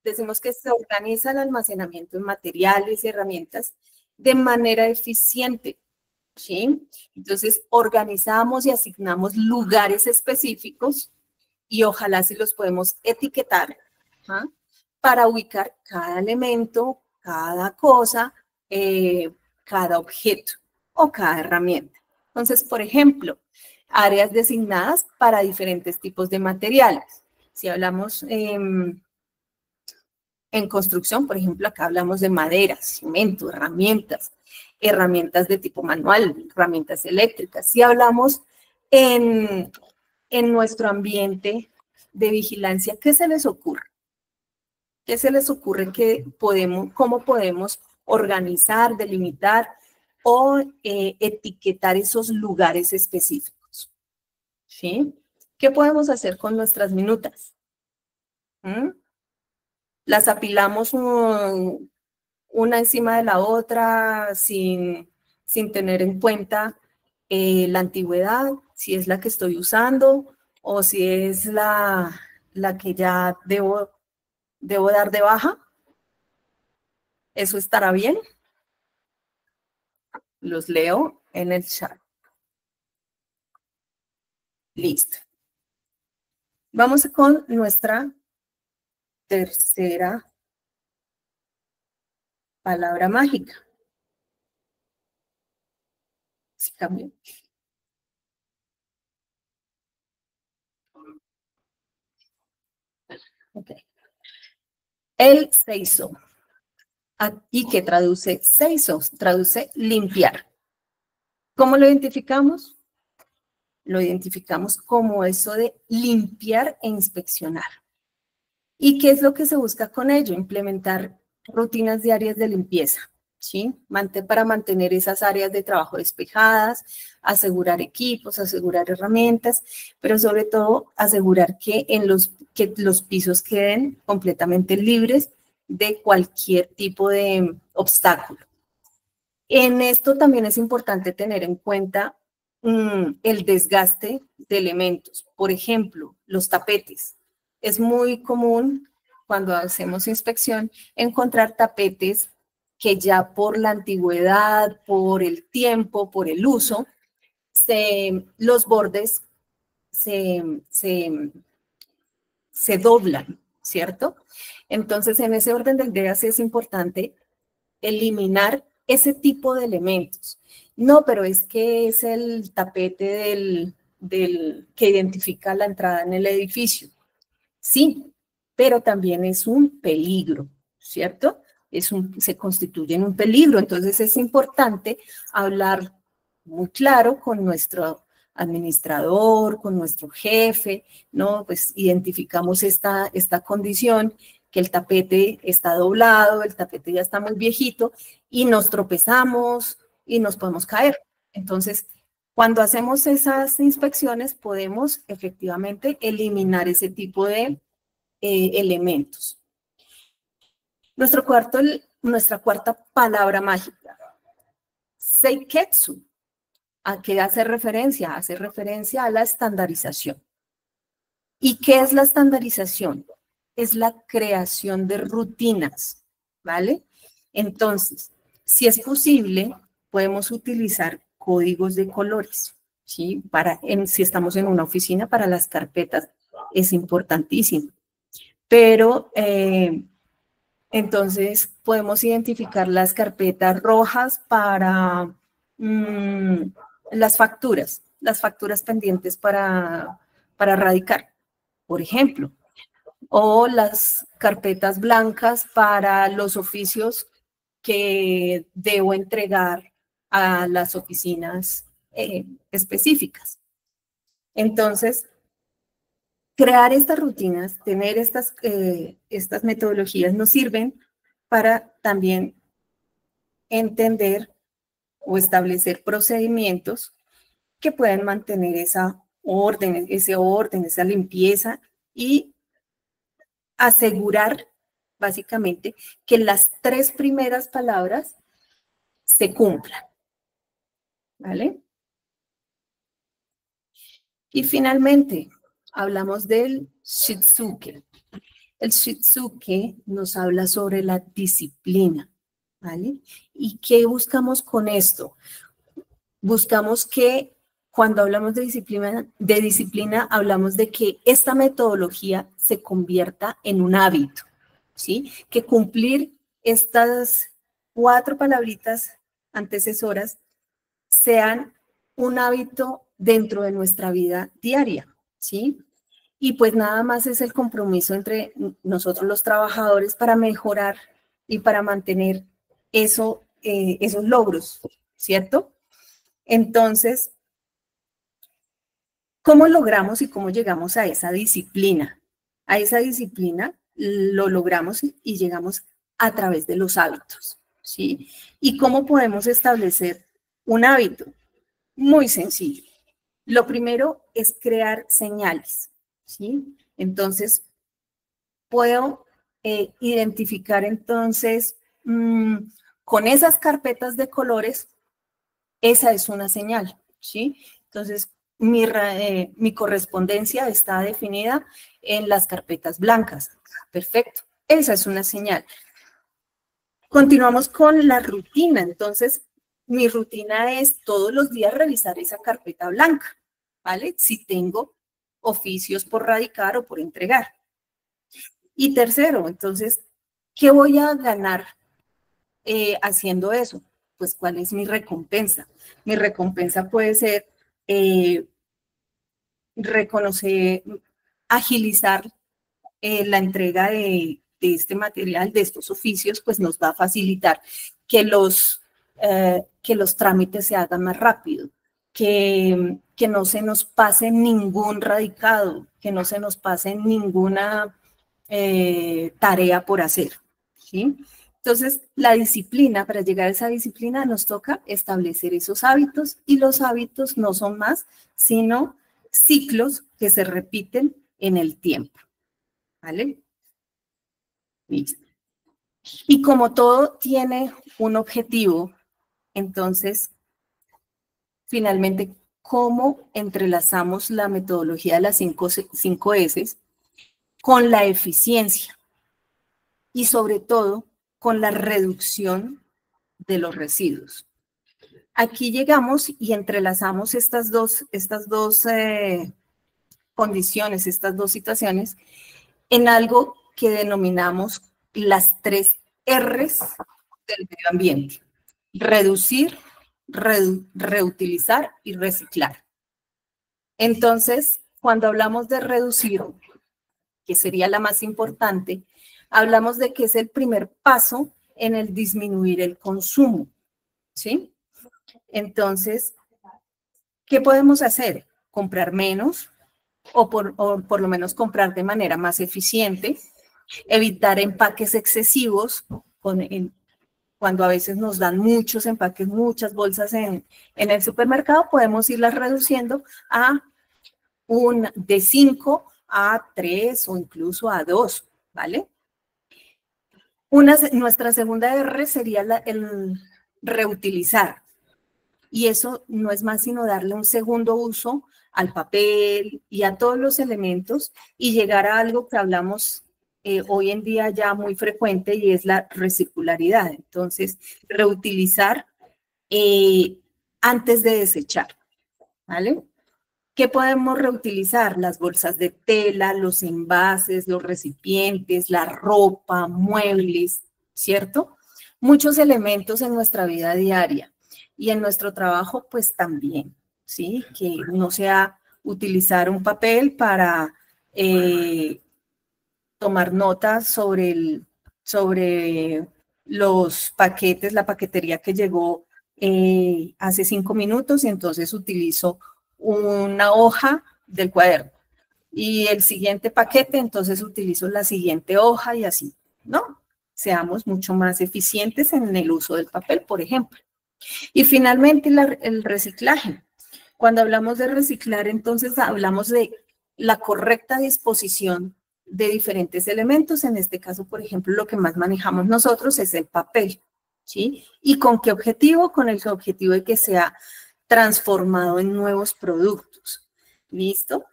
decimos que se organiza el almacenamiento de materiales y herramientas de manera eficiente, ¿sí? Entonces, organizamos y asignamos lugares específicos y ojalá si los podemos etiquetar, ¿ah? Para ubicar cada elemento, cada cosa, cada objeto o cada herramienta. Entonces, por ejemplo, áreas designadas para diferentes tipos de materiales. Si hablamos en construcción, por ejemplo, acá hablamos de madera, cemento, herramientas de tipo manual, herramientas eléctricas. Si hablamos en nuestro ambiente de vigilancia, ¿qué se les ocurre? ¿Qué se les ocurre cómo podemos organizar, delimitar o etiquetar esos lugares específicos? ¿Sí? ¿Qué podemos hacer con nuestras minutas? Las apilamos una encima de la otra sin tener en cuenta la antigüedad, si es la que estoy usando o si es la que ya debo dar de baja. ¿Eso estará bien? Los leo en el chat. Listo. Vamos con nuestra tercera palabra mágica. Sí, cambió. Okay. El seiso. ¿Y qué traduce seiso? Traduce limpiar. ¿Cómo lo identificamos? Lo identificamos como eso de limpiar e inspeccionar. ¿Y qué es lo que se busca con ello? Implementar rutinas diarias de limpieza, ¿sí? Para mantener esas áreas de trabajo despejadas, asegurar equipos, asegurar herramientas, pero sobre todo asegurar que los pisos queden completamente libres de cualquier tipo de obstáculo. En esto también es importante tener en cuenta el desgaste de elementos. Por ejemplo, los tapetes. Es muy común cuando hacemos inspección encontrar tapetes que ya por la antigüedad, por el tiempo, por el uso, los bordes se doblan, ¿cierto? Entonces, en ese orden de ideas es importante eliminar ese tipo de elementos. No, pero es que es el tapete que identifica la entrada en el edificio. Sí, pero también es un peligro, ¿cierto? Se constituye en un peligro. Entonces es importante hablar muy claro con nuestro administrador, con nuestro jefe, ¿no? Pues identificamos esta condición, que el tapete está doblado, el tapete ya está muy viejito y nos tropezamos y nos podemos caer. Entonces, cuando hacemos esas inspecciones, podemos efectivamente eliminar ese tipo de elementos. Nuestra cuarta palabra mágica, Seiketsu. ¿A qué hace referencia? Hace referencia a la estandarización. ¿Y qué es la estandarización? Es la creación de rutinas, ¿vale? Entonces, si es posible, podemos utilizar códigos de colores, ¿sí? Si estamos en una oficina, para las carpetas es importantísimo. Pero, entonces, podemos identificar las carpetas rojas para las facturas pendientes para radicar, por ejemplo, o las carpetas blancas para los oficios que debo entregar a las oficinas específicas. Entonces, crear estas rutinas, tener estas metodologías nos sirven para también entender o establecer procedimientos que pueden mantener ese orden, esa limpieza y asegurar básicamente que las 3 primeras palabras se cumplan, ¿vale? Y finalmente, hablamos del Shitsuke. El Shitsuke nos habla sobre la disciplina, ¿vale? ¿Y qué buscamos con esto? Buscamos que cuando hablamos de disciplina, hablamos de que esta metodología se convierta en un hábito, ¿sí? Que cumplir estas 4 palabritas antecesoras sean un hábito dentro de nuestra vida diaria, ¿sí? Y pues nada más es el compromiso entre nosotros los trabajadores para mejorar y para mantener esos logros, ¿cierto? Entonces, ¿cómo logramos y cómo llegamos a esa disciplina? A esa disciplina lo logramos y llegamos a través de los hábitos, ¿sí? ¿Y cómo podemos establecer un hábito? Muy sencillo. Lo primero es crear señales, ¿sí? Entonces, puedo identificar entonces con esas carpetas de colores, esa es una señal, ¿sí? Entonces, mi correspondencia está definida en las carpetas blancas. Perfecto, esa es una señal. Continuamos con la rutina. Entonces, mi rutina es todos los días revisar esa carpeta blanca, ¿vale? Si tengo oficios por radicar o por entregar. Y tercero, entonces, ¿qué voy a ganar haciendo eso? Pues, ¿cuál es mi recompensa? Mi recompensa puede ser reconocer, agilizar la entrega de este material, de estos oficios, pues nos va a facilitar que los trámites se hagan más rápido, que no se nos pase ningún radicado, que no se nos pase ninguna tarea por hacer, ¿sí? Entonces, la disciplina, para llegar a esa disciplina nos toca establecer esos hábitos y los hábitos no son más sino ciclos que se repiten en el tiempo, ¿vale? Listo. Y como todo tiene un objetivo, entonces, finalmente, ¿cómo entrelazamos la metodología de las 5 S con la eficiencia? Y sobre todo, con la reducción de los residuos. Aquí llegamos y entrelazamos estas dos condiciones, estas dos situaciones, en algo que denominamos las 3 R's del medio ambiente. Reducir, reutilizar y reciclar. Entonces, cuando hablamos de reducir, que sería la más importante, hablamos de que es el primer paso en el disminuir el consumo, ¿sí? Entonces, ¿qué podemos hacer? Comprar menos o por lo menos comprar de manera más eficiente, evitar empaques excesivos, cuando a veces nos dan muchos empaques, muchas bolsas en el supermercado, podemos irlas reduciendo a de 5 a 3 o incluso a 2, ¿vale? Nuestra segunda R sería el reutilizar. Y eso no es más sino darle un segundo uso al papel y a todos los elementos y llegar a algo que hablamos hoy en día ya muy frecuente y es la recircularidad. Entonces, reutilizar antes de desechar, ¿vale? ¿Qué podemos reutilizar? Las bolsas de tela, los envases, los recipientes, la ropa, muebles, ¿cierto? Muchos elementos en nuestra vida diaria. Y en nuestro trabajo, pues también, ¿sí? Que no sea utilizar un papel para tomar notas sobre los paquetes, la paquetería que llegó hace 5 minutos y entonces utilizo una hoja del cuaderno. Y el siguiente paquete, entonces utilizo la siguiente hoja y así, ¿no? Seamos mucho más eficientes en el uso del papel, por ejemplo. Y finalmente el reciclaje. Cuando hablamos de reciclar, entonces hablamos de la correcta disposición de diferentes elementos. En este caso, por ejemplo, lo que más manejamos nosotros es el papel, ¿sí? ¿Y con qué objetivo? Con el objetivo de que sea transformado en nuevos productos. ¿Listo?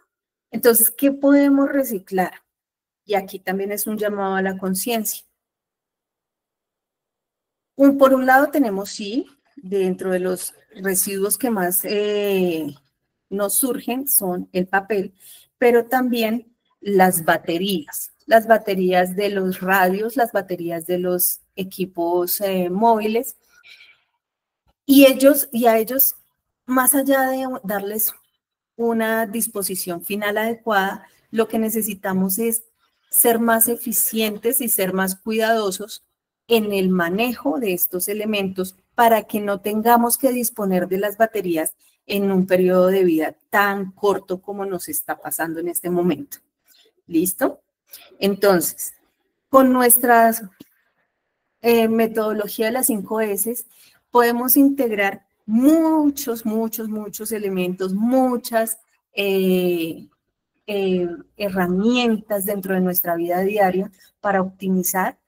Entonces, ¿qué podemos reciclar? Y aquí también es un llamado a la conciencia. Por un lado tenemos, sí, dentro de los residuos que más nos surgen son el papel, pero también las baterías de los radios, las baterías de los equipos móviles, y a ellos, más allá de darles una disposición final adecuada, lo que necesitamos es ser más eficientes y ser más cuidadosos en el manejo de estos elementos para que no tengamos que disponer de las baterías en un periodo de vida tan corto como nos está pasando en este momento. ¿Listo? Entonces, con nuestra metodología de las 5 S, podemos integrar muchos elementos, muchas herramientas dentro de nuestra vida diaria para optimizar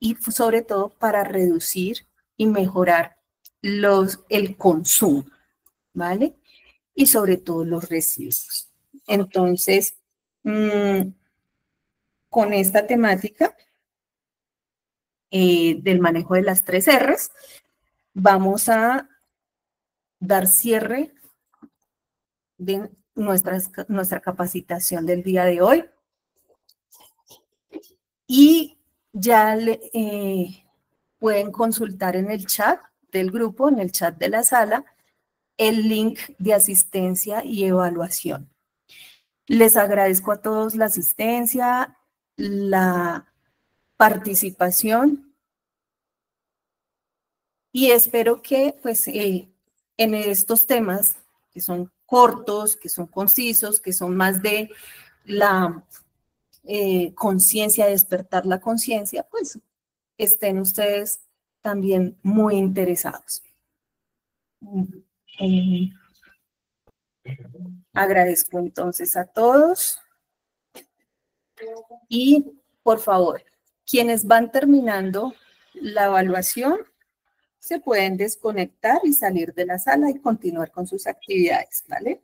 y sobre todo para reducir y mejorar el consumo, ¿vale? Y sobre todo los residuos. Entonces, con esta temática del manejo de las 3 R's, vamos a dar cierre de nuestra capacitación del día de hoy. Y ya pueden consultar en el chat del grupo, en el chat de la sala, el link de asistencia y evaluación. Les agradezco a todos la asistencia, la participación y espero que pues, en estos temas que son cortos, que son concisos, que son más de la conciencia, despertar la conciencia, pues estén ustedes también muy interesados. Agradezco entonces a todos y por favor, quienes van terminando la evaluación se pueden desconectar y salir de la sala y continuar con sus actividades, ¿vale?